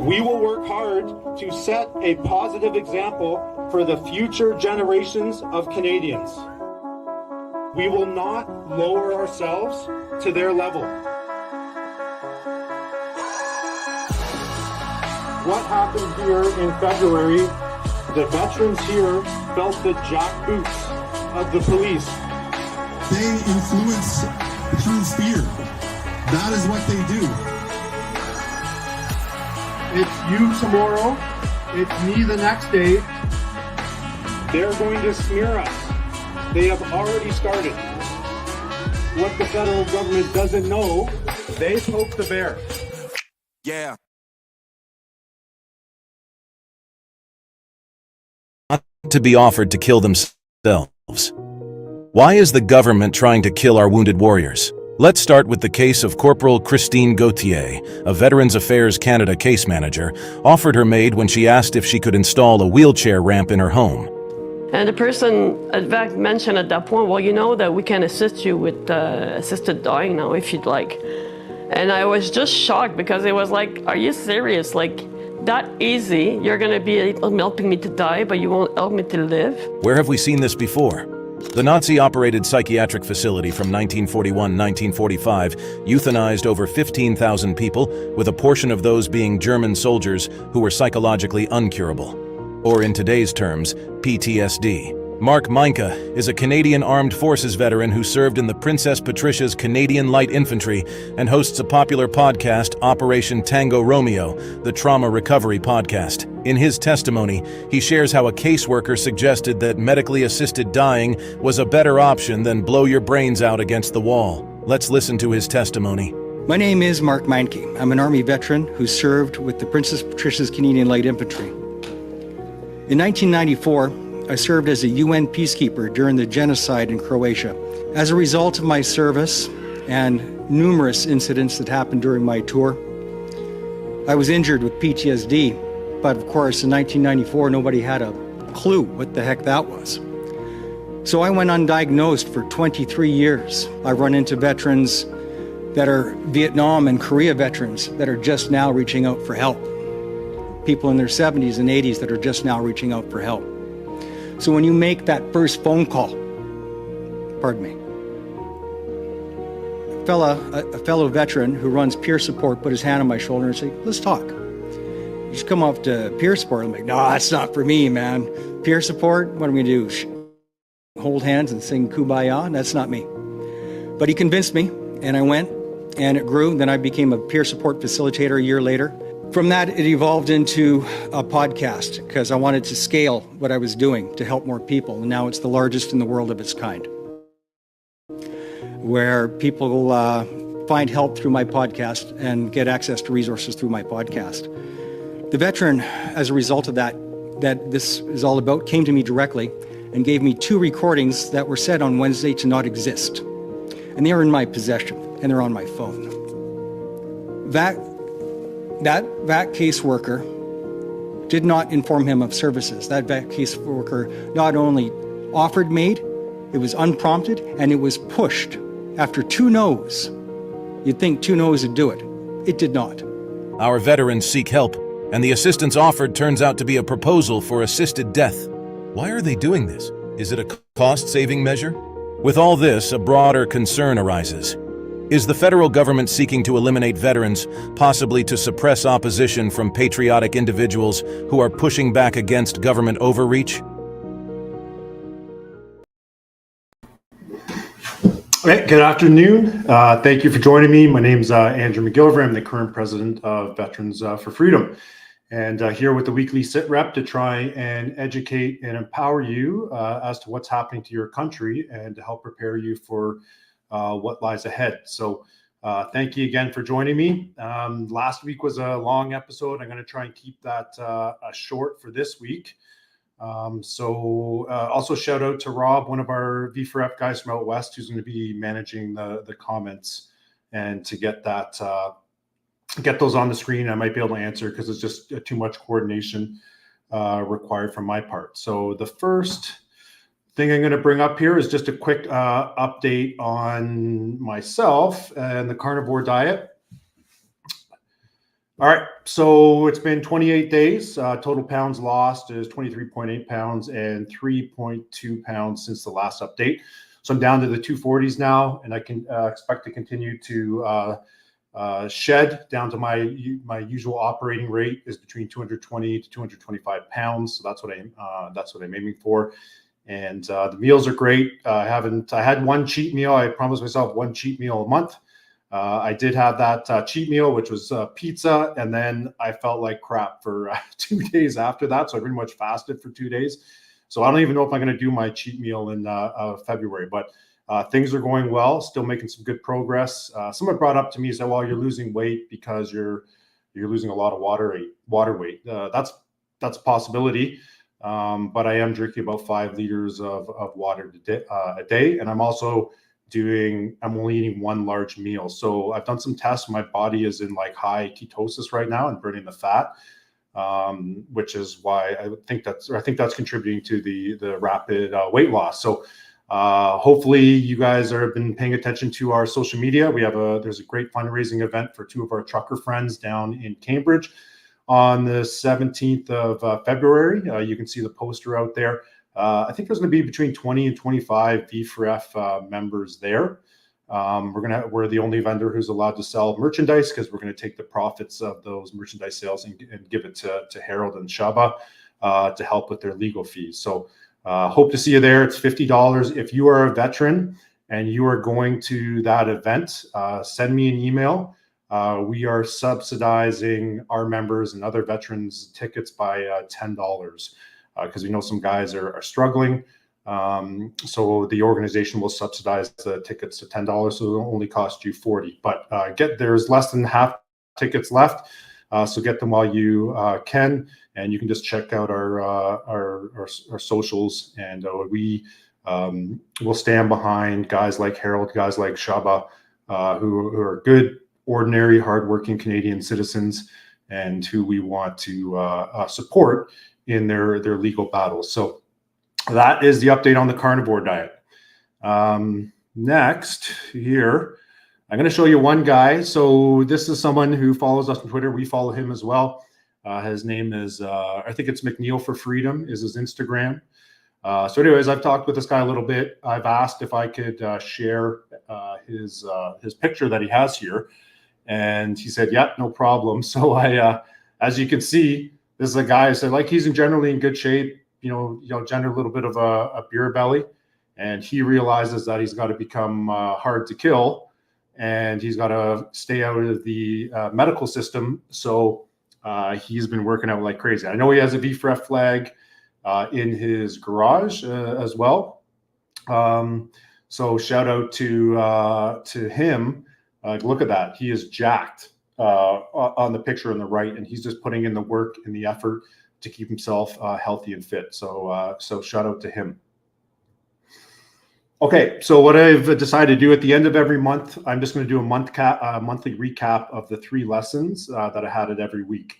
We will work hard to set a positive example for the future generations of Canadians. We will not lower ourselves to their level. What happened here in February, the veterans here felt the jackboots of the police. They influence through fear. That is what they do. It's you tomorrow, it's me the next day. They're going to smear us. They have already started. What the federal government doesn't know, they poke the bear. Yeah. To be offered to kill themselves. Why is the government trying to kill our wounded warriors? Let's start with the case of Corporal Christine Gauthier, a Veterans Affairs Canada case manager, offered her maid when she asked if she could install a wheelchair ramp in her home. And the person at VAC mentioned at that point, well, you know that we can assist you with assisted dying now if you'd like. And I was just shocked because it was like, are you serious? Like, that easy, you're gonna be helping me to die, but you won't help me to live? Where have we seen this before? The Nazi-operated psychiatric facility from 1941-1945 euthanized over 15,000 people, with a portion of those being German soldiers who were psychologically uncurable. Or in today's terms, PTSD. Mark Meinke is a Canadian Armed Forces veteran who served in the Princess Patricia's Canadian Light Infantry and hosts a popular podcast, Operation Tango Romeo, the Trauma Recovery Podcast. In his testimony, he shares how a caseworker suggested that medically assisted dying was a better option than blow your brains out against the wall. Let's listen to his testimony. My name is Mark Meinke. I'm an Army veteran who served with the Princess Patricia's Canadian Light Infantry. In 1994, I served as a UN peacekeeper during the genocide in Croatia. As a result of my service and numerous incidents that happened during my tour, I was injured with PTSD, but of course in 1994 nobody had a clue what the heck that was. So I went undiagnosed for 23 years. I run into veterans that are Vietnam and Korea veterans that are just now reaching out for help. People in their 70s and 80s that are just now reaching out for help. So when you make that first phone call, pardon me, a fellow veteran who runs peer support put his hand on my shoulder and said, let's talk. You just come off to peer support. I'm like, no, that's not for me, man. Peer support, what am I gonna do? Hold hands and sing Kumbaya? That's not me. But he convinced me, and I went, and it grew. Then I became a peer support facilitator a year later. From that, it evolved into a podcast because I wanted to scale what I was doing to help more people. And now it's the largest in the world of its kind, where people find help through my podcast and get access to resources through my podcast. The veteran, as a result of that this is all about, came to me directly and gave me 2 recordings that were said on Wednesday to not exist. And they are in my possession, and they're on my phone. That caseworker did not inform him of services. That caseworker not only offered MAID, it was unprompted, and it was pushed after 2 no's. You'd think 2 no's would do it. It did not. Our veterans seek help, and the assistance offered turns out to be a proposal for assisted death. Why are they doing this? Is it a cost-saving measure? With all this, a broader concern arises. Is the federal government seeking to eliminate veterans, possibly to suppress opposition from patriotic individuals who are pushing back against government overreach? Right, good afternoon. Thank you for joining me. My name is Andrew MacGillivray. I'm the current president of Veterans for Freedom. And here with the Weekly SITREP to try and educate and empower you as to what's happening to your country and to help prepare you for what lies ahead. So thank you again for joining me. Last week was a long episode. I'm going to try and keep that short for this week. Also shout out to Rob, one of our V4F guys from out west, who's going to be managing the comments, and to get those on the screen. I might be able to answer because it's just too much coordination required from my part. So the first thing I'm going to bring up here is just a quick update on myself and the carnivore diet. All right, so it's been 28 days. Total pounds lost is 23.8 pounds and 3.2 pounds since the last update. So I'm down to the 240s now, and I can expect to continue to shed down to my usual operating rate is between 220 to 225 pounds. So that's what I'm aiming for. And the meals are great. I had one cheat meal. I promised myself one cheat meal a month. I did have that cheat meal, which was pizza, and then I felt like crap for 2 days after that. So I pretty much fasted for 2 days. So I don't even know if I'm going to do my cheat meal in February, but things are going well. Still making some good progress. Someone brought up to me, said, "Well, you're losing weight because you're losing a lot of water weight." That's a possibility, but I am drinking about 5 liters of water a day, and I'm only eating one large meal. So I've done some tests. My body is in like high ketosis right now and burning the fat, which is why I think that's contributing to the rapid weight loss. So hopefully you guys have been paying attention to our social media. There's a great fundraising event for 2 of our trucker friends down in Cambridge on the 17th of February. You can see the poster out there. I think there's going to be between 20 and 25 VFREF members there. We're the only vendor who's allowed to sell merchandise because we're going to take the profits of those merchandise sales and give it to Harold and Shaba to help with their legal fees. So hope to see you there. It's $50. If you are a veteran and you are going to that event, send me an email. We are subsidizing our members and other veterans tickets by $10. Because we know some guys are struggling. So the organization will subsidize the tickets to $10, so it'll only cost you $40. But there's less than half tickets left, so get them while you can, and you can just check out our socials, and we will stand behind guys like Harold, guys like Shaba, who are good, ordinary, hardworking Canadian citizens, and who we want to support in their legal battles. So that is the update on the carnivore diet. Next here, I'm going to show you one guy. So this is someone who follows us on Twitter. We follow him as well. His name is, I think it's McNeil for Freedom is his Instagram. So anyways, I've talked with this guy a little bit. I've asked if I could share his picture that he has here. And he said, yeah, no problem. So as you can see, this is a guy who said, like, he's generally in good shape, generally a little bit of a beer belly. And he realizes that he's got to become hard to kill, and he's got to stay out of the medical system. So he's been working out like crazy. I know he has a VFREF flag in his garage as well. So shout out to him. Look at that. He is jacked on the picture on the right, and he's just putting in the work and the effort to keep himself healthy and fit. So shout out to him. Okay, so what I've decided to do at the end of every month, I'm just going to do a monthly recap of the 3 lessons that I had it every week.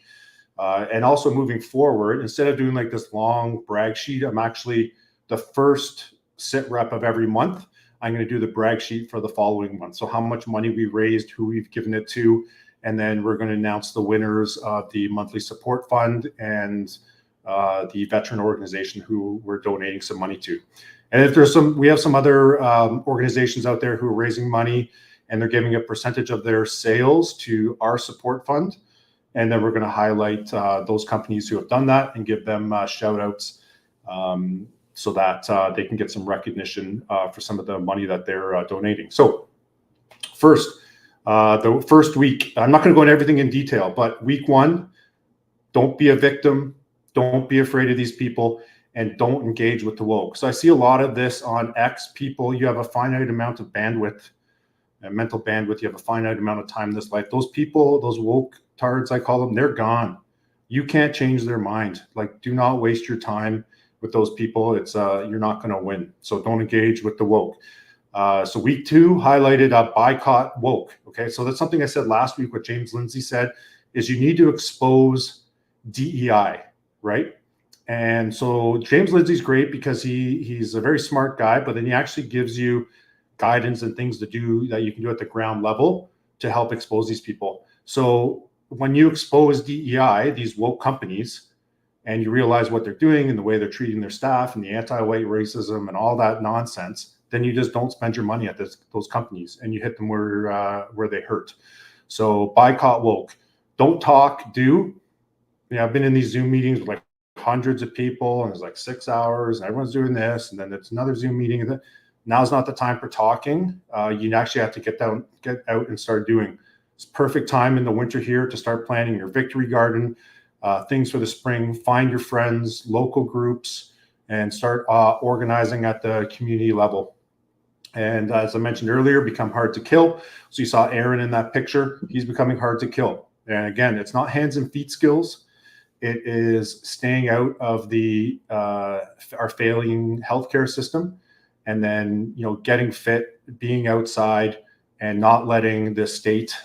And also moving forward, instead of doing like this long brag sheet, I'm actually the first sit rep of every month. I'm going to do the brag sheet for the following month. So how much money we raised, who we've given it to, and then we're going to announce the winners of the monthly support fund and the veteran organization who we're donating some money to. And if we have some other organizations out there who are raising money and they're giving a percentage of their sales to our support fund. And then we're going to highlight those companies who have done that and give them shout outs so that they can get some recognition for some of the money that they're donating. So the first week, I'm not going to go into everything in detail, but week 1, don't be a victim. Don't be afraid of these people, and don't engage with the woke. So I see a lot of this on X. People, you have a finite amount of bandwidth, mental bandwidth. You have a finite amount of time in this life. Those people, those woke tards, I call them, they're gone. You can't change their mind. Like, do not waste your time with those people. It's you're not going to win. So don't engage with the woke. So week 2 highlighted boycott woke. Okay, so that's something I said last week. What James Lindsay said is you need to expose DEI, right? And so James Lindsay's great because he's a very smart guy, but then he actually gives you guidance and things to do that you can do at the ground level to help expose these people. So when you expose DEI, these woke companies, and you realize what they're doing and the way they're treating their staff and the anti-white racism and all that nonsense, then you just don't spend your money at those companies, and you hit them where they hurt. So boycott woke. Don't talk, do. I've been in these Zoom meetings with like hundreds of people, and it's like 6 hours, and everyone's doing this, and then it's another Zoom meeting. And now's not the time for talking. You actually have to get out and start doing. It's perfect time in the winter here to start planning your victory garden, things for the spring. Find your friends, local groups, and start organizing at the community level. And as I mentioned earlier, become hard to kill. So you saw Aaron in that picture. He's becoming hard to kill. And again, it's not hands and feet skills. It is staying out of our failing healthcare system, and then getting fit, being outside, and not letting the state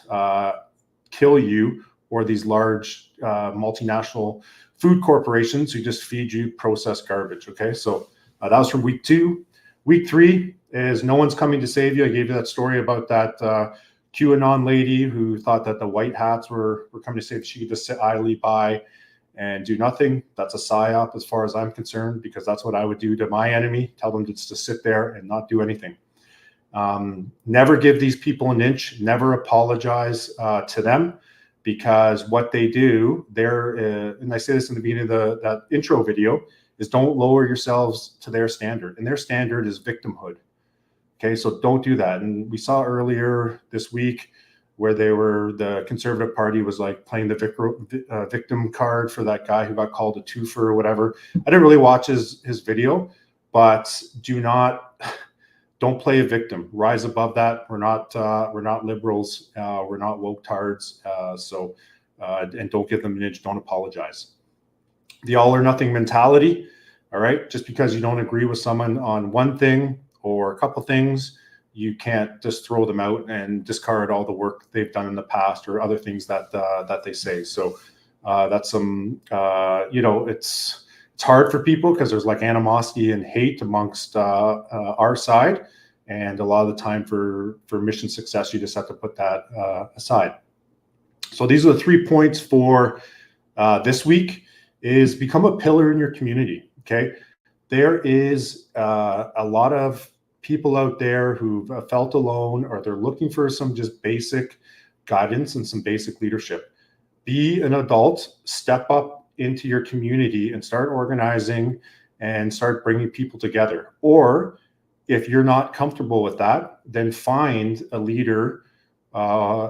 kill you, or these large multinational food corporations who just feed you processed garbage. Okay, so that was from week 2. Week 3 is no one's coming to save you. I gave you that story about that QAnon lady who thought that the white hats were coming to save you. She could just sit idly by and do nothing. That's a psyop as far as I'm concerned, because that's what I would do to my enemy. Tell them just to sit there and not do anything. Never give these people an inch. Never apologize to them, because what they do, and I say this in the beginning of that intro video, is don't lower yourselves to their standard. And their standard is victimhood. Okay, so don't do that. And we saw earlier this week where the Conservative Party was like playing the victim card for that guy who got called a twofer or whatever. I didn't really watch his video, but don't play a victim. Rise above that. We're not liberals. We're not woke-tards. And don't give them an inch. Don't apologize. The all or nothing mentality. All right. Just because you don't agree with someone on one thing or a couple things, you can't just throw them out and discard all the work they've done in the past or other things that they say. So that's some, it's hard for people because there's like animosity and hate amongst our side. And a lot of the time for mission success, you just have to put that aside. So these are the 3 points for this week: is become a pillar in your community. Okay. There is a lot of people out there who've felt alone, or they're looking for some just basic guidance and some basic leadership. Be an adult, step up into your community and start organizing and start bringing people together. Or if you're not comfortable with that, then find a leader,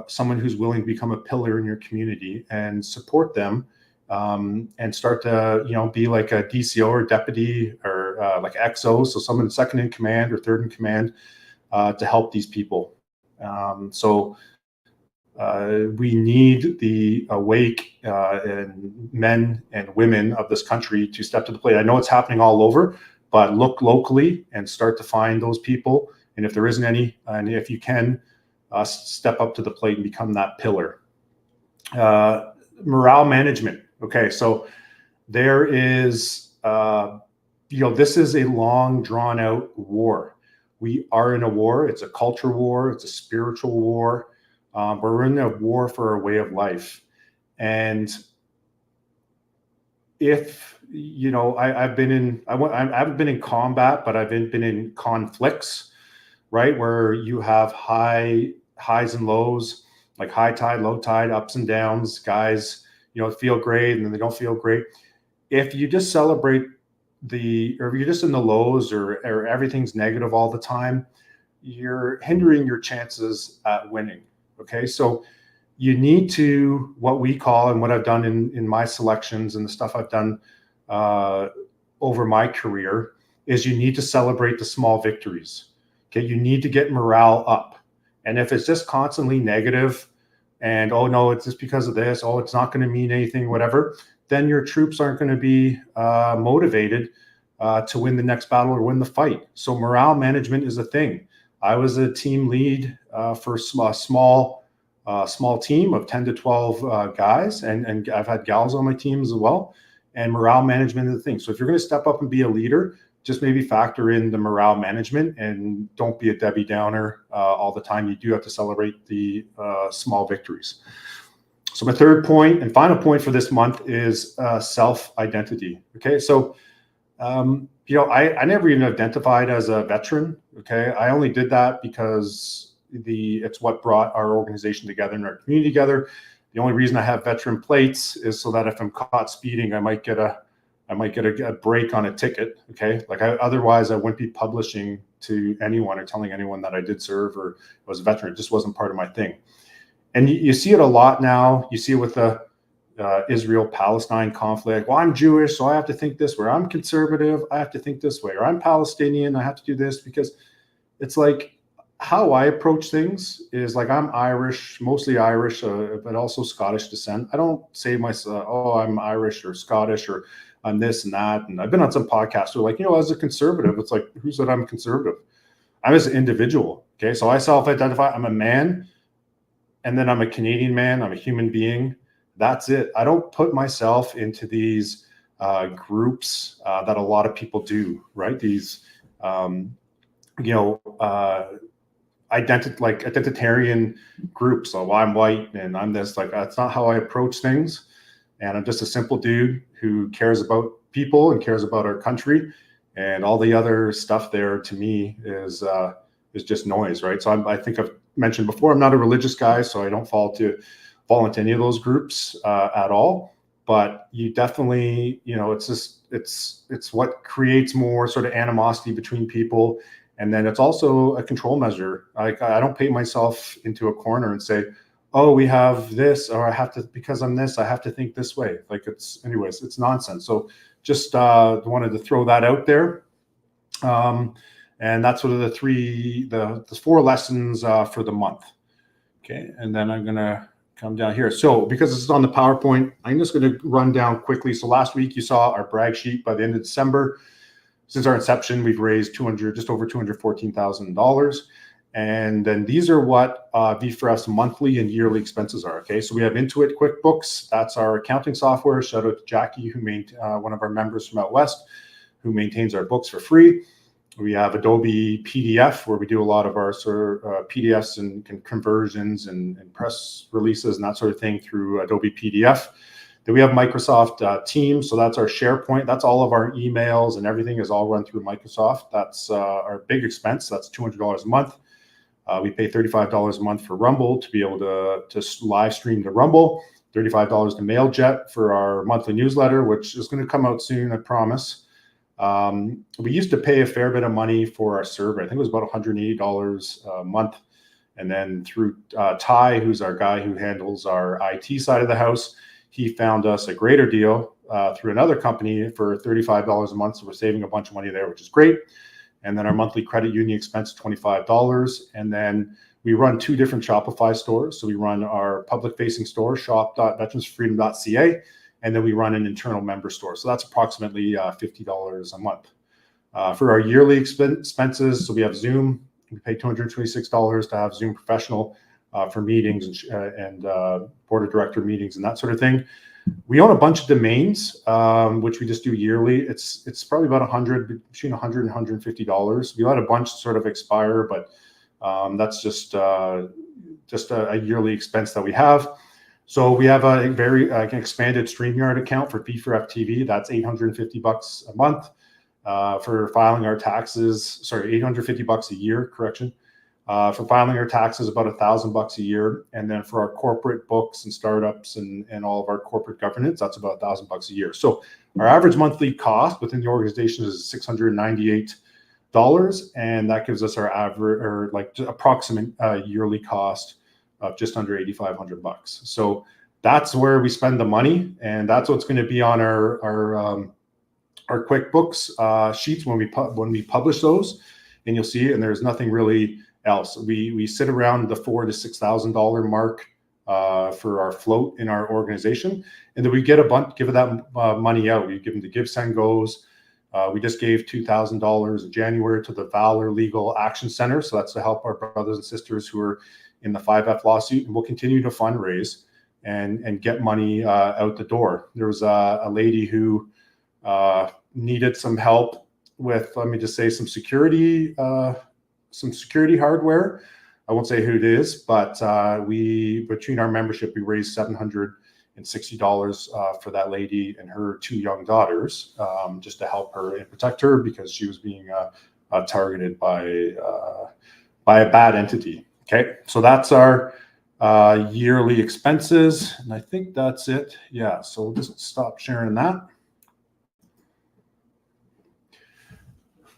someone who's willing to become a pillar in your community, and support them, and start to, be like a DCO or deputy, or like XO, so someone second in command or third in command, to help these people. We need the awake and men and women of this country to step to the plate. I know it's happening all over, but look locally and start to find those people. And if there isn't any, and if you can, step up to the plate and become that pillar. Morale management. Okay, so there is, this is a long, drawn out war. We are in a war. It's a culture war. It's a spiritual war. We're in a war for our way of life. And if, I haven't been in combat, but I've been in conflicts, right? Where you have highs and lows, like high tide, low tide, ups and downs. Guys, feel great and then they don't feel great. If you just celebrate or if you're just in the lows, or everything's negative all the time, you're hindering your chances at winning. Okay, so you need to, what we call, and what I've done in my selections and the stuff I've done over my career, is you need to celebrate the small victories. Okay, you need to get morale up. And if it's just constantly negative, and oh no, it's just because of this, oh, it's not going to mean anything, whatever, then your troops aren't going to be motivated to win the next battle or win the fight. So morale management is a thing. I was a team lead for a small team of 10 to 12 guys, and I've had gals on my team as well. And morale management is the thing. So if you're going to step up and be a leader, just maybe factor in the morale management, and don't be a Debbie Downer all the time. You do have to celebrate the small victories. So my third point and final point for this month is self-identity. Okay, so you know, I never even identified as a veteran. Okay, I only did that because it's what brought our organization together and our community together. The only reason I have veteran plates is so that if I'm caught speeding, I might get a break on a ticket. Okay, like otherwise I wouldn't be publishing to anyone or telling anyone that I did serve or was a veteran. It just wasn't part of my thing. And you see it a lot now. You see it with the Israel-Palestine conflict. Well, I'm Jewish, so I have to think this way. Or I'm conservative, I have to think this way. Or I'm Palestinian, I have to do this, because it's like how I approach things is like I'm Irish, mostly Irish, but also Scottish descent. I don't say myself, oh, I'm Irish or Scottish or I'm this and that. And I've been on some podcasts where like, you know, as a conservative, it's like, who said I'm conservative? I'm as an individual. Okay, so I self-identify. I'm a man, and then I'm a Canadian man. I'm a human being. That's it. I don't put myself into these groups that a lot of people do, right? These, identitarian groups. So well, I'm white and I'm this. Like that's not how I approach things. And I'm just a simple dude who cares about people and cares about our country. And all the other stuff there to me is just noise, right? So I think I've mentioned before, I'm not a religious guy, so I don't fall into any of those groups at all. But you definitely, you know, it's what creates more sort of animosity between people. And then it's also a control measure. Like I don't paint myself into a corner and say, oh, we have this, or I have to, because I'm this, I have to think this way. Like anyways, it's nonsense. So just wanted to throw that out there. And that's sort of the 4 lessons for the month. Okay, and then I'm gonna come down here. So because this is on the PowerPoint, I'm just gonna run down quickly. So last week you saw our brag sheet. By the end of December, since our inception, we've raised just over $214,000. And then these are what V4F's monthly and yearly expenses are. Okay, so we have Intuit QuickBooks. That's our accounting software. Shout out to Jackie, who one of our members from out west, who maintains our books for free. We have Adobe PDF, where we do a lot of our PDFs and conversions and press releases and that sort of thing through Adobe PDF. Then we have Microsoft Teams, so that's our SharePoint. That's all of our emails and everything is all run through Microsoft. That's our big expense. That's $200 a month. We pay $35 a month for Rumble to be able to live stream to Rumble. $35 to MailJet for our monthly newsletter, which is going to come out soon, I promise. We used to pay a fair bit of money for our server. I think it was about $180 a month. And then through Ty, who's our guy who handles our IT side of the house, he found us a greater deal through another company for $35 a month. So we're saving a bunch of money there, which is great. And then our monthly credit union expense is $25. And then we run 2 different Shopify stores. So we run our public-facing store, shop.veteransforfreedom.ca, and then we run an internal member store. So that's approximately $50 a month. For our yearly expenses, so we have Zoom. We pay $226 to have Zoom Professional for meetings and board of director meetings and that sort of thing. We own a bunch of domains, which we just do yearly. It's probably about between $100 and $150. We let a bunch sort of expire, but that's just a yearly expense that we have. So we have a very expanded StreamYard account for V4F TV. That's $850 a month for filing our taxes. Sorry, $850 a year. Correction. For filing our taxes, about $1,000 a year, and then for our corporate books and startups and all of our corporate governance, that's about $1,000 a year. So our average monthly cost within the organization is $698, and that gives us our average or like approximate yearly cost of just under $8,500. So that's where we spend the money, and that's what's going to be on our QuickBooks sheets when we publish those, and you'll see it. And there's nothing really else. We sit around the $4,000 to $6,000 mark for our float in our organization, and then we give that money out. We give them to Give Send Goes. We just gave $2,000 in January to the Valor Legal Action Center, so that's to help our brothers and sisters who are in the 5F lawsuit, and we'll continue to fundraise and get money out the door. There was a lady who needed some help with, let me just say, some security hardware. I won't say who it is, but between our membership, we raised $760 for that lady and her 2 young daughters, just to help her and protect her because she was being targeted by a bad entity. Okay, so that's our yearly expenses, and I think that's it. Yeah, so we'll just stop sharing that.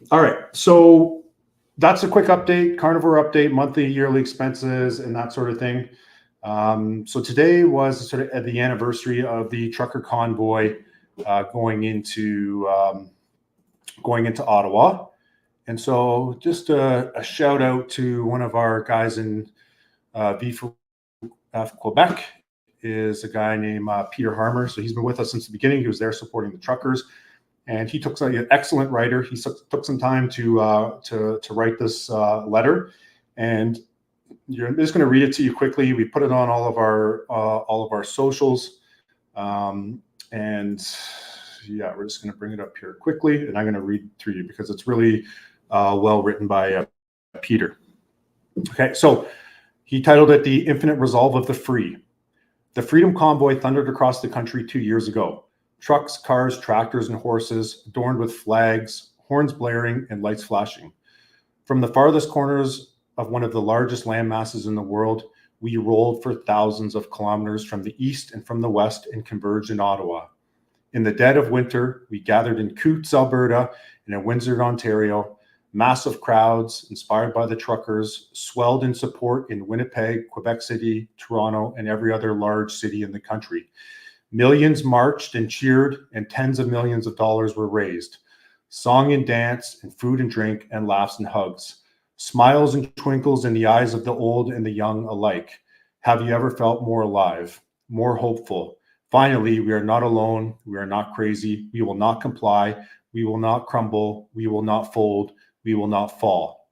All right, so that's a quick update, carnivore update, monthly, yearly expenses, and that sort of thing. So today was sort of at the anniversary of the trucker convoy going into Ottawa. And so just a shout out to one of our guys in V4F Quebec is a guy named Peter Harmer. So he's been with us since the beginning. He was there supporting the truckers. And he took an excellent writer. He took some time to write this letter, and I'm just going to read it to you quickly. We put it on all of our socials, and yeah, we're just going to bring it up here quickly, and I'm going to read through you because it's really well written by Peter. Okay, so he titled it "The Infinite Resolve of the Free." The Freedom Convoy thundered across the country 2 years ago. Trucks, cars, tractors, and horses adorned with flags, horns blaring, and lights flashing. From the farthest corners of one of the largest land masses in the world, we rolled for thousands of kilometers from the east and from the west and converged in Ottawa. In the dead of winter, we gathered in Coutts, Alberta, and in Windsor, Ontario. Massive crowds, inspired by the truckers, swelled in support in Winnipeg, Quebec City, Toronto, and every other large city in the country. Millions marched and cheered, and tens of millions of dollars were raised. Song and dance, and food and drink, and laughs and hugs. Smiles and twinkles in the eyes of the old and the young alike. Have you ever felt more alive, more hopeful? Finally, we are not alone. We are not crazy. We will not comply. We will not crumble. We will not fold. We will not fall.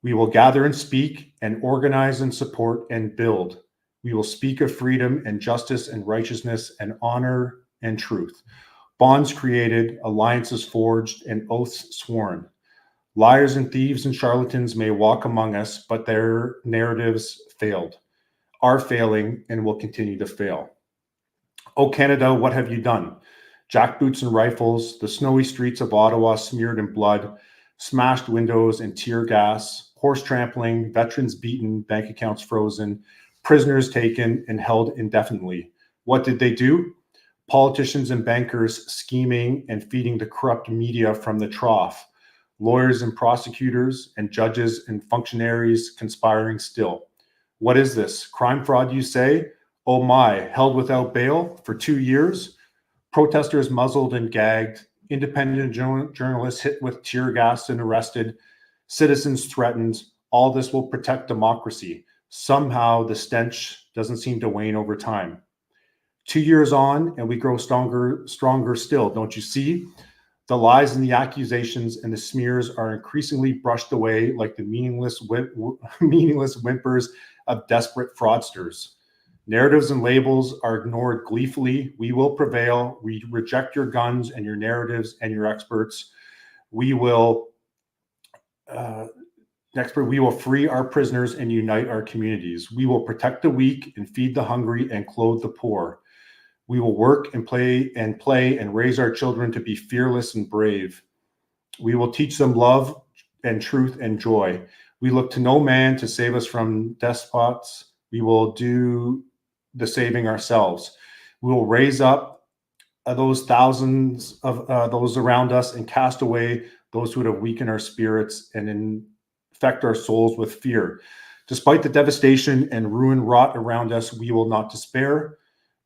We will gather and speak and organize and support and build. We will speak of freedom and justice and righteousness and honor and truth. Bonds created, alliances forged, and oaths sworn. Liars and thieves and charlatans may walk among us, but their narratives failed, are failing, and will continue to fail. Oh, Canada, what have you done? Jackboots and rifles, the snowy streets of Ottawa smeared in blood, smashed windows and tear gas, horse trampling, veterans beaten, bank accounts frozen, prisoners taken and held indefinitely. What did they do? Politicians and bankers scheming and feeding the corrupt media from the trough. Lawyers and prosecutors and judges and functionaries conspiring still. What is this? Crime fraud, you say? Oh my, held without bail for 2 years? Protesters muzzled and gagged, independent journalists hit with tear gas and arrested, citizens threatened. All this will protect democracy. Somehow the stench doesn't seem to wane over time. 2 years on, and we grow stronger still, don't you see? The lies and the accusations and the smears are increasingly brushed away like the meaningless whimpers of desperate fraudsters. Narratives and labels are ignored gleefully. We will prevail. We reject your guns and your narratives and your experts. We will free our prisoners and unite our communities. We will protect the weak and feed the hungry and clothe the poor. We will work and play and raise our children to be fearless and brave. We will teach them love and truth and joy. We look to no man to save us from despots. We will do the saving ourselves. We will raise up those thousands of those around us and cast away those who would have weakened our spirits and infect our souls with fear. Despite the devastation and ruin wrought around us, we will not despair.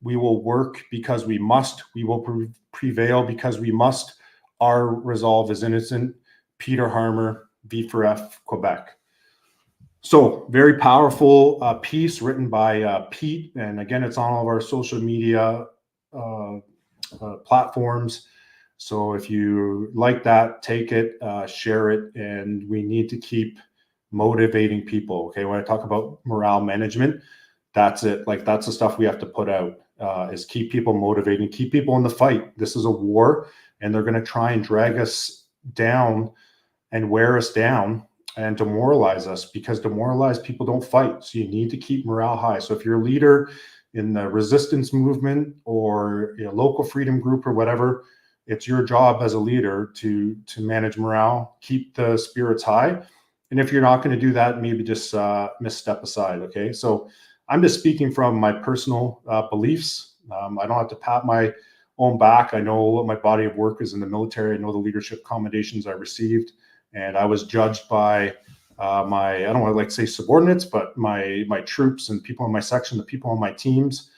We will work because we must. We will prevail because we must. Our resolve is innocent. Peter Harmer, V4F, Quebec. So very powerful piece written by Pete. And again, it's on all of our social media platforms. So if you like that, take it, share it, and we need to keep motivating people. Okay, when I talk about morale management, that's it. Like that's the stuff we have to put out, is keep people motivating, keep people in the fight. This is a war, and they're going to try and drag us down and wear us down and demoralize us, because demoralized people don't fight. So you need to keep morale high. So if you're a leader in the resistance movement or a local freedom group or whatever, it's your job as a leader to manage morale, keep the spirits high. And if you're not going to do that, maybe just misstep aside. Okay. So I'm just speaking from my personal beliefs. I don't have to pat my own back. I know what my body of work is in the military. I know the leadership commendations I received, and I was judged by my, I don't want to like say subordinates, but my troops and people in my section, the people on my teams.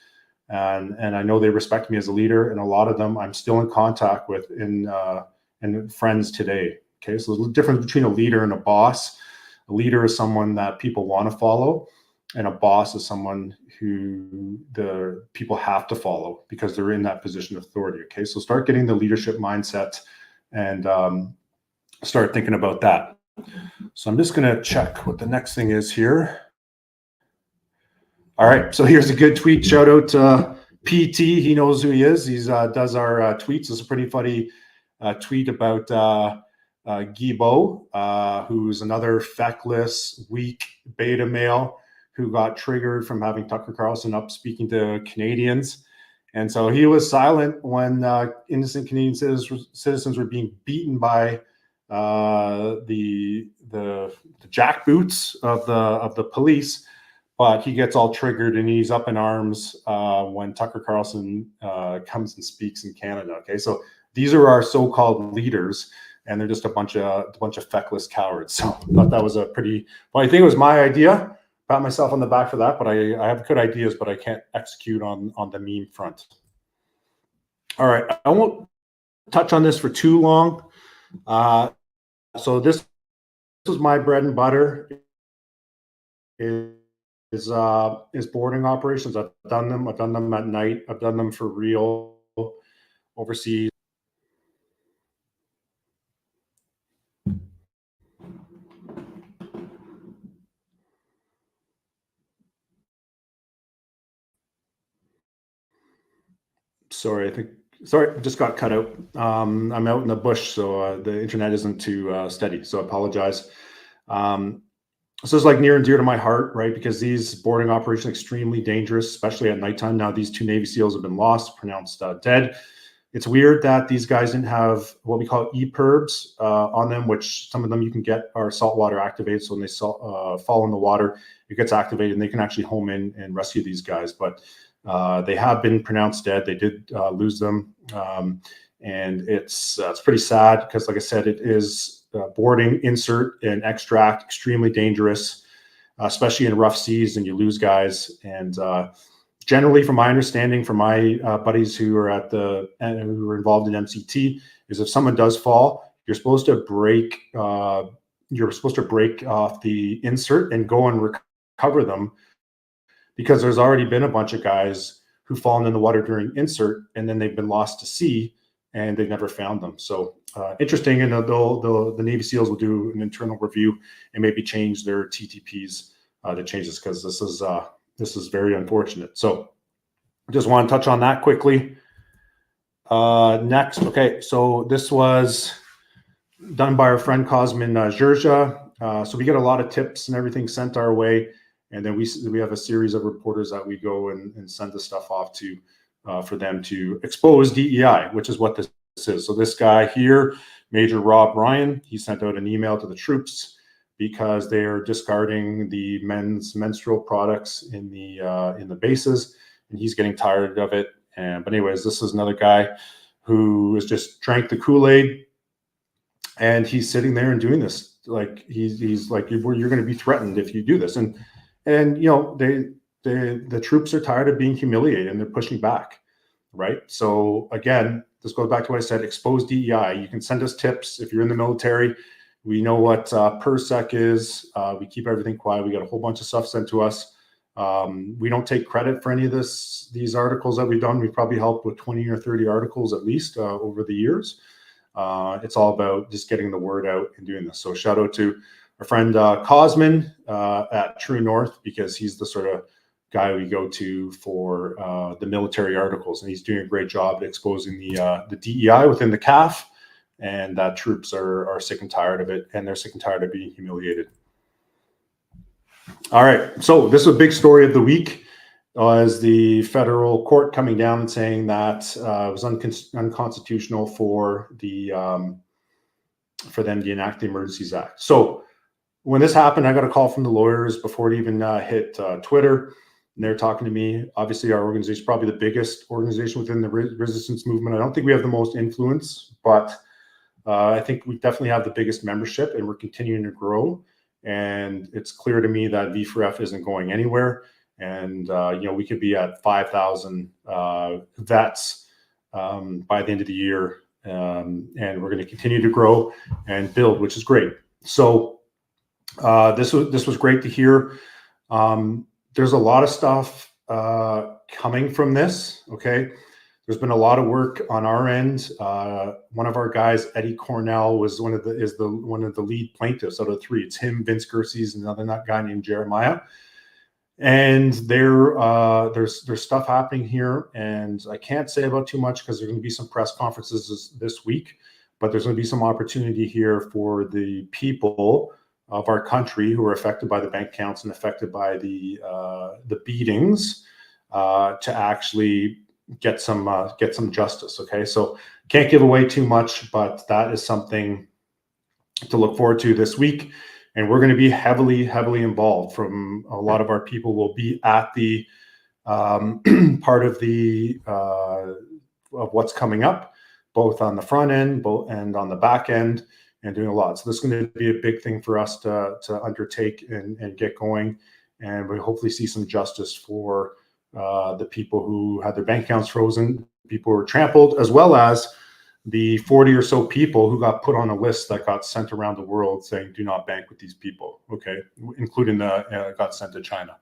And I know they respect me as a leader, and a lot of them I'm still in contact with and friends today. Okay, so there's a difference between a leader and a boss. A leader is someone that people want to follow, and a boss is someone who the people have to follow because they're in that position of authority. Okay, so start getting the leadership mindset and start thinking about that. So I'm just going to check what the next thing is here. All right, so here's a good tweet. Shout out to PT. He knows who he is. He does our tweets. It's a pretty funny tweet about Guibo, who's another feckless, weak beta male who got triggered from having Tucker Carlson up speaking to Canadians. And so he was silent when innocent Canadian citizens were being beaten by the jackboots of the police. But he gets all triggered and he's up in arms when Tucker Carlson comes and speaks in Canada. Okay, so these are our so-called leaders, and they're just a bunch of feckless cowards. So I thought that was a pretty. Well, I think it was my idea. Pat myself on the back for that, but I have good ideas, but I can't execute on the meme front. All right, I won't touch on this for too long. So this was my bread and butter. Is boarding operations. I've done them at night. I've done them for real overseas. Sorry, I just got cut out. I'm out in the bush, so the internet isn't too steady, so I apologize. So it's like near and dear to my heart, right? Because these boarding operations are extremely dangerous, especially at nighttime. Now these 2 Navy SEALs have been lost, pronounced dead. It's weird that these guys didn't have what we call EPIRBs on them, which some of them you can get are saltwater activated. So when they fall in the water, it gets activated and they can actually home in and rescue these guys. But they have been pronounced dead. They did lose them. And it's pretty sad because, like I said, it is boarding, insert, and extract, extremely dangerous, especially in rough seas, and you lose guys. And generally, from my understanding, from my buddies who are who are involved in MCT, is if someone does fall, you're supposed to break off the insert and go and recover them, because there's already been a bunch of guys who've fallen in the water during insert, and then they've been lost to sea, and they've never found them. So interesting, and the Navy SEALs will do an internal review and maybe change their TTPs to change this, because this is very unfortunate. So I just want to touch on that quickly. Next, okay, so this was done by our friend Cosmin Georgia. So we get a lot of tips and everything sent our way, and then we have a series of reporters that we go and send the stuff off to for them to expose DEI, which is what this is. So this guy here, Major Rob Ryan, he sent out an email to the troops because they are discarding the men's menstrual products in the bases, and he's getting tired of it. But anyways, this is another guy who has just drank the Kool-Aid, and he's sitting there and doing this. Like he's like, you're going to be threatened if you do this, and you know the troops are tired of being humiliated and they're pushing back, right? So again, this goes back to what I said: expose DEI. You can send us tips if you're in the military. We know what PERSEC is. We keep everything quiet. We got a whole bunch of stuff sent to us. We don't take credit for any of these articles that we've done. We've probably helped with 20 or 30 articles at least over the years. It's all about just getting the word out and doing this. So shout out to our friend Cosmin at True North, because he's the sort of guy we go to for the military articles, and he's doing a great job at exposing the DEI within the CAF. and that troops are sick and tired of it, and they're sick and tired of being humiliated. All right, so this is a big story of the week. Is the federal court coming down and saying that it was unconstitutional for them to enact the Emergencies Act. So when this happened, I got a call from the lawyers before it even hit Twitter, and they're talking to me. Obviously, our organization is probably the biggest organization within the resistance movement. I don't think we have the most influence, but I think we definitely have the biggest membership, and we're continuing to grow. And it's clear to me that V4F isn't going anywhere. And we could be at 5,000 vets by the end of the year, and we're going to continue to grow and build, which is great. So this was great to hear. There's a lot of stuff coming from this. Okay, there's been a lot of work on our end. One of our guys, Eddie Cornell, was one of the lead plaintiffs out of 3. It's him, Vince Gersey's, and another guy named Jeremiah. And there's stuff happening here, and I can't say about too much because there's going to be some press conferences this week, but there's going to be some opportunity here for the people of our country who are affected by the bank accounts and affected by the beatings to actually get some justice. Okay, so can't give away too much, but that is something to look forward to this week. And we're going to be heavily involved. From a lot of our people will be at the part of of what's coming up, both on the front end, and on the back end, and doing a lot. So this is going to be a big thing for us to undertake and get going. And we hopefully see some justice for the people who had their bank accounts frozen, people who were trampled, as well as the 40 or so people who got put on a list that got sent around the world saying, do not bank with these people, okay, including got sent to China.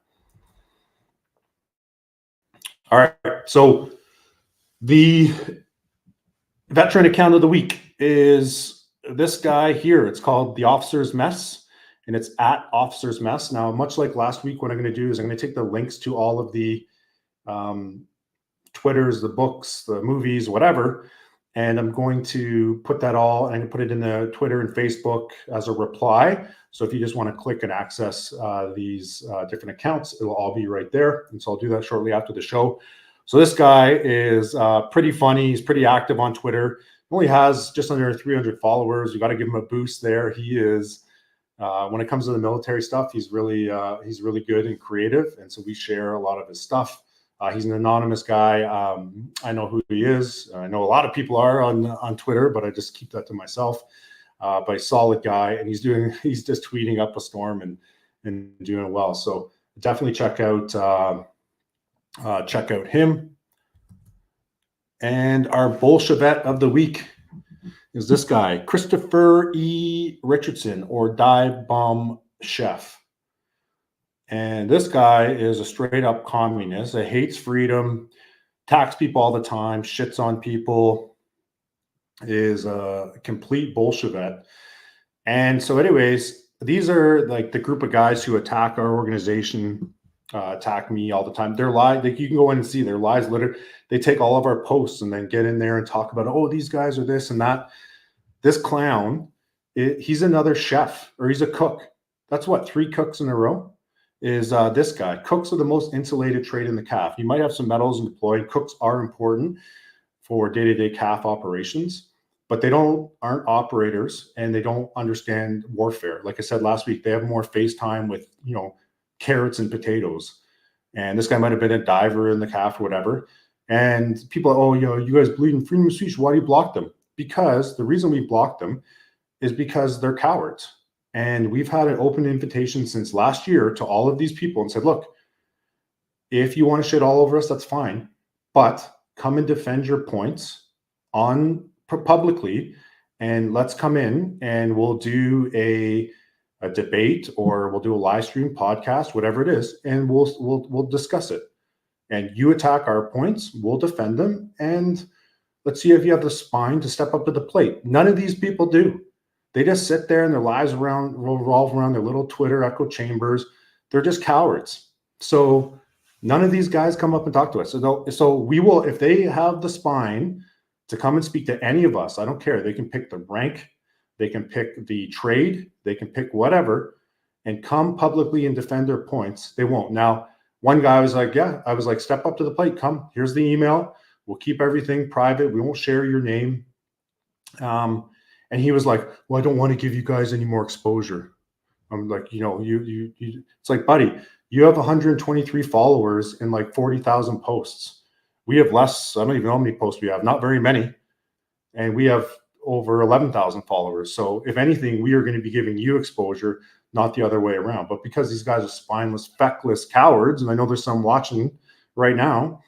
All right, so the veteran account of the week is this guy here. It's called The Officer's Mess, and it's at Officer's Mess. Now, much like last week, what I'm going to do is I'm going to take the links to all of the Twitters, the books, the movies, whatever, and I'm going to put that all, and I'm going to put it in the Twitter and Facebook as a reply. So if you just want to click and access these different accounts, it'll all be right there. And so I'll do that shortly after the show. So this guy is pretty funny. He's pretty active on Twitter. He only has just under 300 followers. You got to give him a boost there. He is, when it comes to the military stuff, he's really good and creative. And so we share a lot of his stuff. He's an anonymous guy. I know who he is. I know a lot of people are on Twitter, but I just keep that to myself. But a solid guy, and he's just tweeting up a storm and doing well. So definitely check out him. And our Bolshevik of the week is this guy, Christopher E. Richardson, or Dive Bomb Chef. And this guy is a straight up communist that hates freedom, attacks people all the time, shits on people, is a complete Bolshevik. And so anyways, these are like the group of guys who attack our organization, attack me all the time. They're live. Like, you can go in and see their lies littered. They take all of our posts and then get in there and talk about, oh, these guys are this and that. This clown, he's another chef, or he's a cook. That's what, 3 cooks in a row is this guy. Cooks are the most insulated trade in the CAF. You might have some medals and deployed. Cooks are important for day-to-day CAF operations, but they aren't operators, and they don't understand warfare. Like I said last week, they have more FaceTime with, carrots and potatoes. And this guy might have been a diver in the CAF or whatever. And people are, oh, you guys believe in freedom of speech. Why do you block them? Because the reason we blocked them is because they're cowards. And we've had an open invitation since last year to all of these people and said, look, if you want to shit all over us, that's fine. But come and defend your points publicly, and let's come in and we'll do a debate, or we'll do a live stream podcast, whatever it is, and we'll discuss it. And you attack our points, we'll defend them, and let's see if you have the spine to step up to the plate. None of these people do. They just sit there and their lives revolve around their little Twitter echo chambers. They're just cowards. So none of these guys come up and talk to us. So we will, if they have the spine to come and speak to any of us. I don't care. They can pick the rank, they can pick the trade, they can pick whatever, and come publicly and defend their points. They won't. Now, one guy was like, yeah, I was like, step up to the plate, come, here's the email. We'll keep everything private. We won't share your name. And he was like, well, I don't want to give you guys any more exposure. I'm like, you know, you it's like, buddy, you have 123 followers and like 40,000 posts. We have less. I don't even know how many posts we have. Not very many. And we have over 11,000 followers. So if anything, we are going to be giving you exposure, not the other way around. But because these guys are spineless, feckless cowards, and I know there's some watching right now,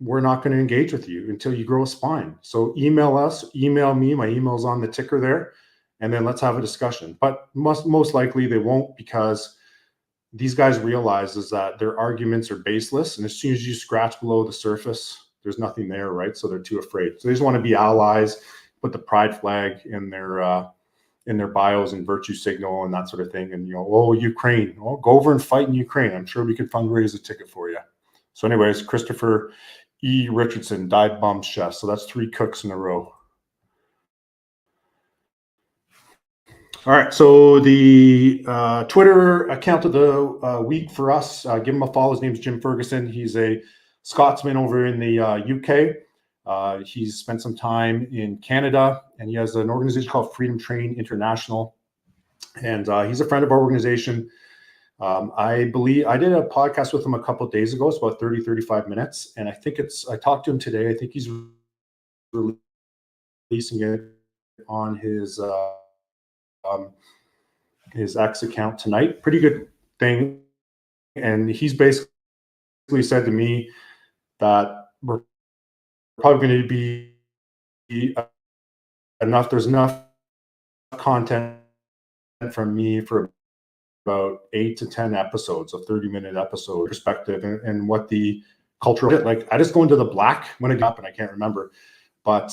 we're not going to engage with you until you grow a spine. So email us, email me. My email's on the ticker there, and then let's have a discussion. But most likely they won't, because these guys realize is that their arguments are baseless, and as soon as you scratch below the surface, there's nothing there, right? So they're too afraid. So they just want to be allies, put the pride flag in their bios and virtue signal and that sort of thing. And, you know, oh, Ukraine, oh, go over and fight in Ukraine. I'm sure we could fundraise a ticket for you. So anyways, Christopher E. Richardson, dive bomb chef. So that's 3 cooks in a row. All right, so the Twitter account of the week for us, give him a follow. His name is Jim Ferguson. He's a Scotsman over in the UK. He's spent some time in Canada, and he has an organization called Freedom Train International. And he's a friend of our organization. I believe I did a podcast with him a couple of days ago. It's about 30, 35 minutes. And I think I talked to him today. I think he's releasing it on his X account tonight. Pretty good thing. And he's basically said to me that we're probably going to be enough. There's enough content from me for about 8 to 10 episodes, a 30-minute episode perspective, and what the culture is. Like, I just go into the black when it got up, and I can't remember, but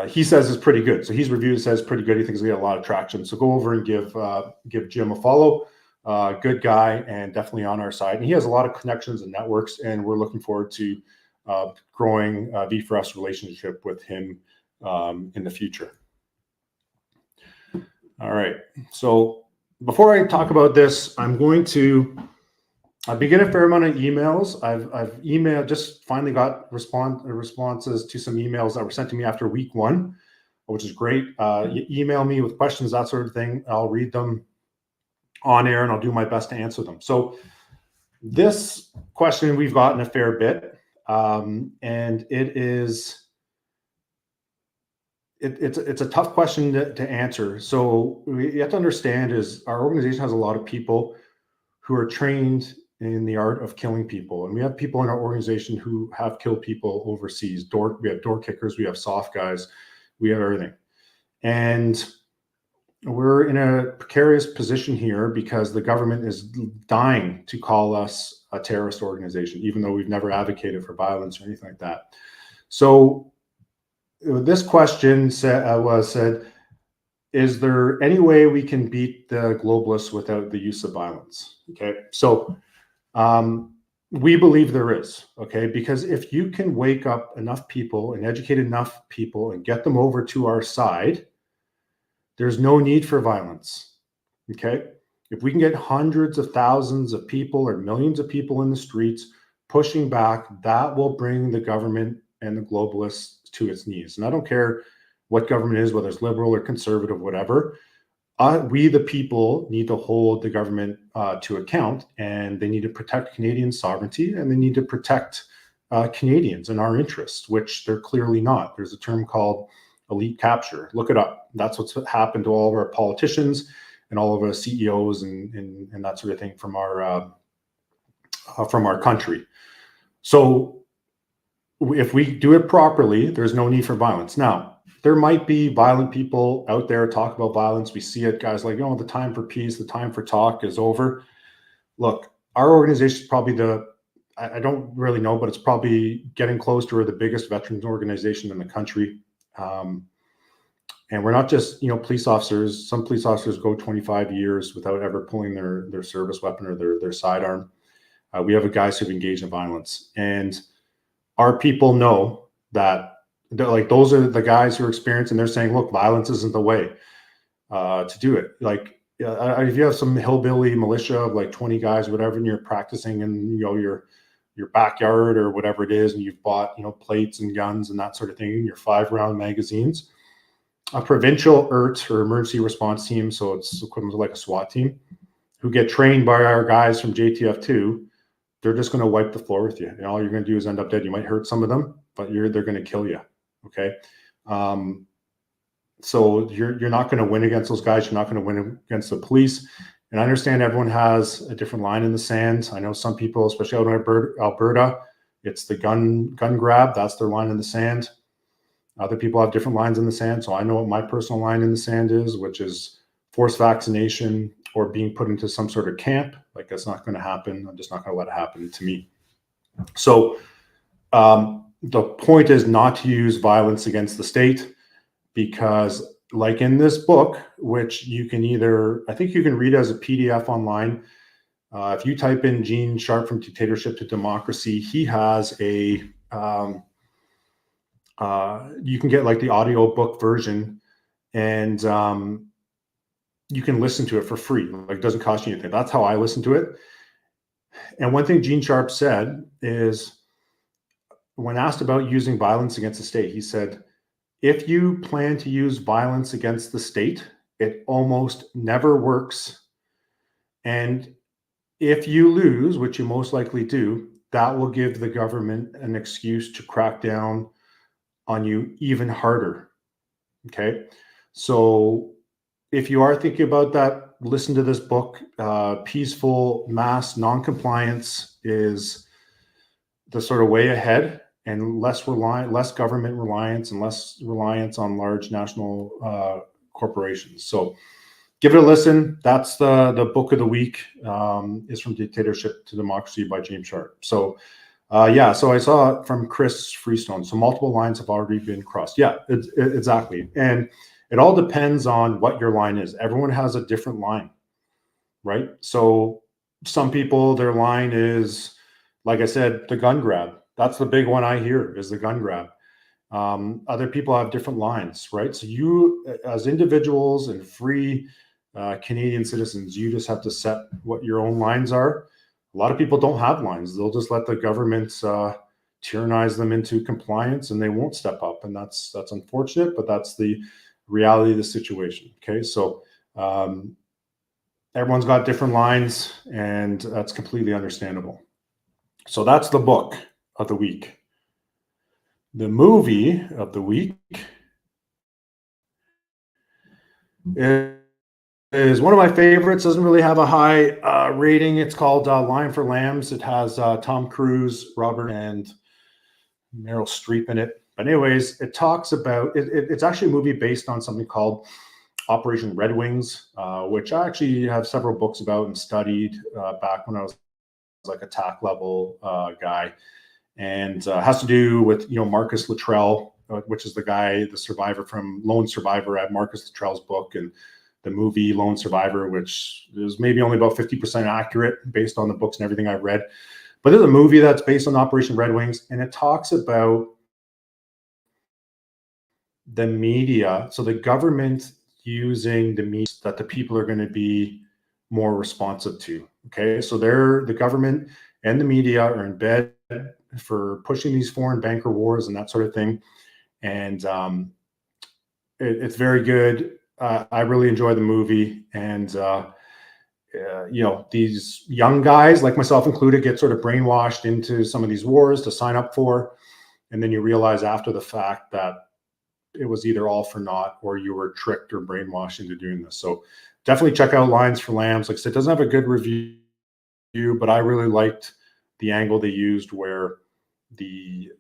he says it's pretty good. So he's reviewed, says pretty good. He thinks we got a lot of traction. So go over and give Jim a follow. Good guy, and definitely on our side. And he has a lot of connections and networks, and we're looking forward to growing V4S relationship with him in the future. All right. So before I talk about this, I'm going to begin a fair amount of emails. I've emailed, just finally got responses to some emails that were sent to me after week 1, which is great. You email me with questions, that sort of thing. I'll read them on air, and I'll do my best to answer them. So this question we've gotten a fair bit, and it's a tough question to answer. So you have to understand is our organization has a lot of people who are trained in the art of killing people. And we have people in our organization who have killed people overseas. We have door kickers, we have soft guys, we have everything. And we're in a precarious position here because the government is dying to call us a terrorist organization, even though we've never advocated for violence or anything like that. So this question said, is there any way we can beat the globalists without the use of violence? Okay, so we believe there is, okay, because if you can wake up enough people and educate enough people and get them over to our side, there's no need for violence, okay? If we can get hundreds of thousands of people or millions of people in the streets pushing back, that will bring the government and the globalists to its knees. And I don't care what government is, whether it's liberal or conservative, whatever. We, the people, need to hold the government to account, and they need to protect Canadian sovereignty, and they need to protect Canadians and our interests, which they're clearly not. There's a term called elite capture. Look it up. That's what's happened to all of our politicians and all of our CEOs and that sort of thing from our country. So if we do it properly, there's no need for violence. Now, there might be violent people out there talk about violence. We see it, guys like, the time for peace, the time for talk is over. Look, our organization is probably I don't really know, but it's probably getting close to the biggest veterans organization in the country. And we're not just, police officers. Some police officers go 25 years without ever pulling their service weapon or their sidearm. We have guys who've engaged in violence. And our people know that, like, those are the guys who are experienced, and they're saying, look, violence isn't the way to do it. Like, if you have some hillbilly militia of like 20 guys, whatever, and you're practicing in, you know, your backyard or whatever it is, and you've bought, you know, plates and guns and that sort of thing, and your 5-round magazines, a provincial ERT or emergency response team, so it's equivalent to like a SWAT team, who get trained by our guys from JTF2, they're just going to wipe the floor with you. And all you're going to do is end up dead. You might hurt some of them, but they're going to kill you. Okay. So you're not going to win against those guys. You're not going to win against the police. And I understand everyone has a different line in the sand. I know some people, especially out in Alberta, it's the gun grab. That's their line in the sand. Other people have different lines in the sand. So I know what my personal line in the sand is, which is forced vaccination or being put into some sort of camp. Like, that's not going to happen. I'm just not going to let it happen to me. So the point is not to use violence against the state, because like in this book, which you can either, I think you can read as a PDF online. If you type in Gene Sharp from Dictatorship to Democracy, he has a, you can get like the audio book version, and you can listen to it for free. Like, it doesn't cost you anything. That's how I listen to it. And one thing Gene Sharp said is, when asked about using violence against the state, he said, if you plan to use violence against the state, it almost never works. And if you lose, which you most likely do, that will give the government an excuse to crack down on you even harder. Okay. So if you are thinking about that, listen to this book. Peaceful mass noncompliance is the sort of way ahead, and less government reliance, and less reliance on large national corporations. So give it a listen. That's the book of the week, is From Dictatorship to Democracy by James Sharp. So yeah, so I saw it from Chris Freestone. So multiple lines have already been crossed. Yeah, exactly. And it all depends on what your line is. Everyone has a different line, right? So some people, their line is, like I said, the gun grab. That's the big one I hear, is the gun grab. Other people have different lines, right? So you, as individuals and free Canadian citizens, you just have to set what your own lines are. A lot of people don't have lines. They'll just let the government tyrannize them into compliance, and they won't step up. And that's unfortunate, but that's the reality of the situation. Okay, so everyone's got different lines, and that's completely understandable. So that's the book of the week. The movie of the week is one of my favorites. Doesn't really have a high rating. It's called Lion for Lambs. It has Tom Cruise, Robert, and Meryl Streep in it. But anyways, it talks about, it's actually a movie based on something called Operation Red Wings, which I actually have several books about and studied back when I was like a TAC level guy. And has to do with, you know, Marcus Luttrell, which is the guy, the survivor from Lone Survivor. I have Marcus Luttrell's book, and the movie Lone Survivor, which is maybe only about 50% accurate based on the books and everything I've read. But there's a movie that's based on Operation Red Wings, and it talks about the media. So the government using the media that the people are going to be more responsive to. Okay, so the government and the media are in bed for pushing these foreign banker wars and that sort of thing. And it's very good. I really enjoy the movie. And, you know, these young guys, like myself included, get sort of brainwashed into some of these wars to sign up for. And then you realize after the fact that it was either all for naught, or you were tricked or brainwashed into doing this. So definitely check out Lions for Lambs. Like I said, it doesn't have a good review, but I really liked the angle they used, where the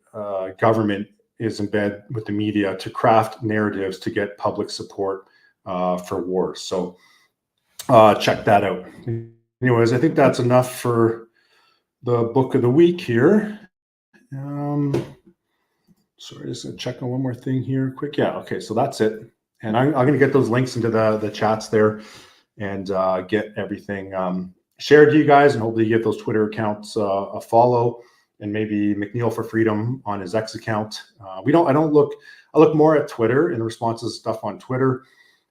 government is in bed with the media to craft narratives to get public support for wars. So check that out. Anyways, I think that's enough for the book of the week here. Sorry, just checking one more thing here quick. Yeah, okay, so that's it. And I'm going to get those links into the chats there, and get everything shared to you guys, and hopefully give those Twitter accounts a follow. and maybe McNeil for Freedom on his X account. I look more at Twitter and responses stuff on Twitter.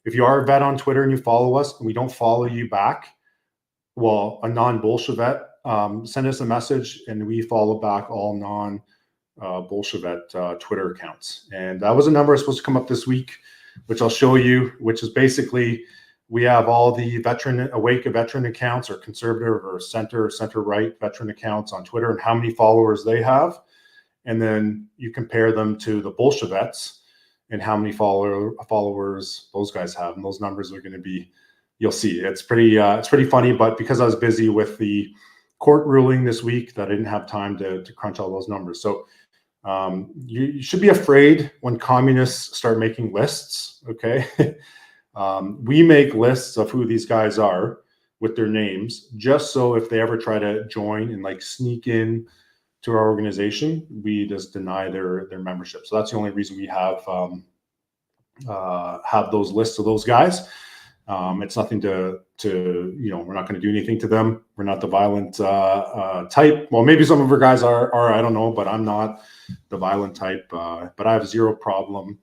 If you are a vet on Twitter and you follow us and we don't follow you back, well, a non-Bolshevik, send us a message and we follow back all non-Bolshevik Twitter accounts. And that was a number supposed to come up this week, which I'll show you, which is basically we have all the Awake a Veteran accounts or conservative or center-right veteran accounts on Twitter and how many followers they have. And then you compare them to the Bolsheviks and how many followers those guys have. And those numbers are going to be, you'll see. It's pretty funny, but because I was busy with the court ruling this week that I didn't have time to crunch all those numbers. So you should be afraid when communists start making lists, okay? We make lists of who these guys are with their names, just so if they ever try to join and like sneak in to our organization, we just deny their membership. So that's the only reason we have those lists of those guys. It's nothing to we're not going to do anything to them. We're not the violent type. Well, maybe some of our guys are, I don't know, but I'm not the violent type. But I have zero problem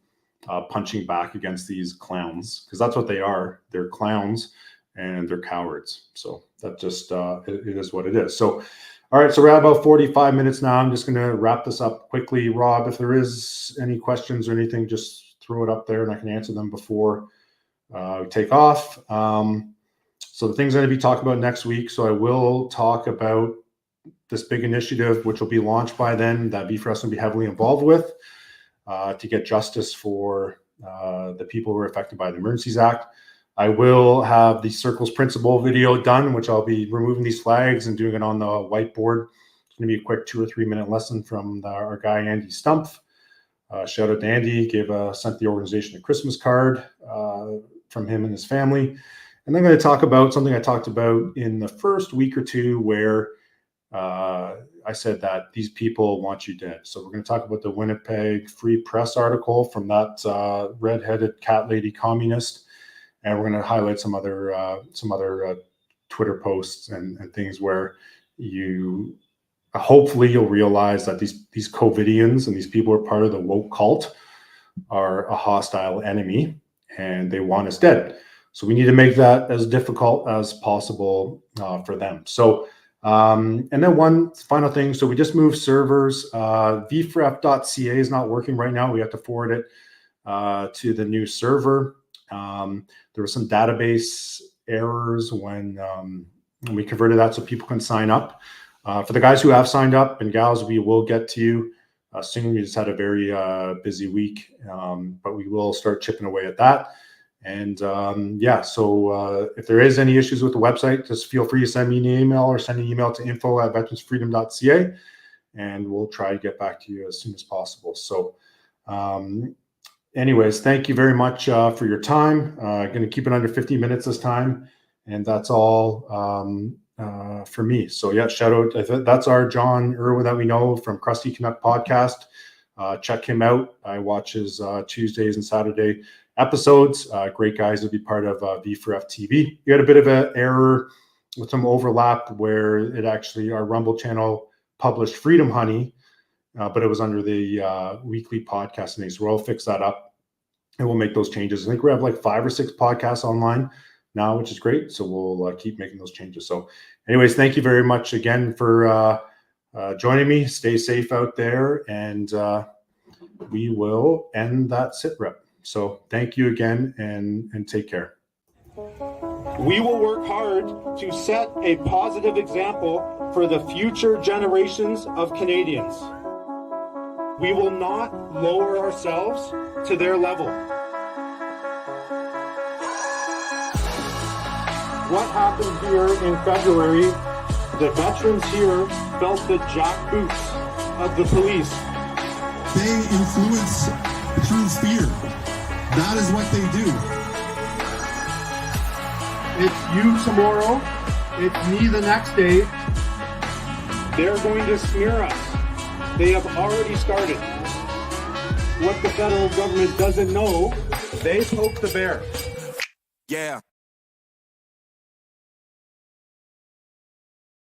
punching back against these clowns, because that's what they are. They're clowns and they're cowards. So that just, it is what it is. So, all right, so we're at about 45 minutes now. I'm just going to wrap this up quickly. Rob, if there is any questions or anything, just throw it up there and I can answer them before we take off. So the things I'm going to be talking about next week. So I will talk about this big initiative, which will be launched by then, that V4S will be heavily involved with to get justice for the people who are affected by the Emergencies Act. I will have the Circles Principle video done, which I'll be removing these flags and doing it on the whiteboard. It's going to be a quick 2 or 3 minute lesson from our guy, Andy Stumpf. Shout out to Andy, sent the organization a Christmas card from him and his family. And I'm going to talk about something I talked about in the first week or two where I said that these people want you dead. So we're going to talk about the Winnipeg Free Press article from that red-headed cat lady communist. And we're going to highlight some other Twitter posts and things where hopefully you'll realize that these COVIDians and these people who are part of the woke cult are a hostile enemy and they want us dead. So we need to make that as difficult as possible for them. So, and then one final thing. So we just moved servers. vfrep.ca is not working right now. We have to forward it to the new server. There were some database errors when we converted that so people can sign up. For the guys who have signed up and gals, we will get to you soon. We just had a very busy week, but we will start chipping away at that. And so if there is any issues with the website, just feel free to send me an email or send an email to info@veteransfreedom.ca, and we'll try to get back to you as soon as possible. So anyways, thank you very much for your time. Going to keep it under 50 minutes this time. And that's all for me. So yeah, shout out. That's our John Irwin that we know from Krusty Canuck podcast. Check him out. I watch his Tuesdays and Saturday episodes. Great guys to be part of V4F TV. You had a bit of an error with some overlap where it actually, our Rumble channel published Freedom Honey, but it was under the weekly podcast name. So we'll fix that up and we'll make those changes. I think we have like 5 or 6 podcasts online now, which is great. So we'll keep making those changes. So anyways, thank you very much again for joining me. Stay safe out there, and we will end that SITREP. So thank you again, and take care. We will work hard to set a positive example for the future generations of Canadians. We will not lower ourselves to their level. What happened here in February, the veterans here felt the jackboots of the police. They influence through fear. That is what they do. It's you tomorrow, it's me the next day. They're going to smear us. They have already started. What the federal government doesn't know, they poke the bear. Yeah.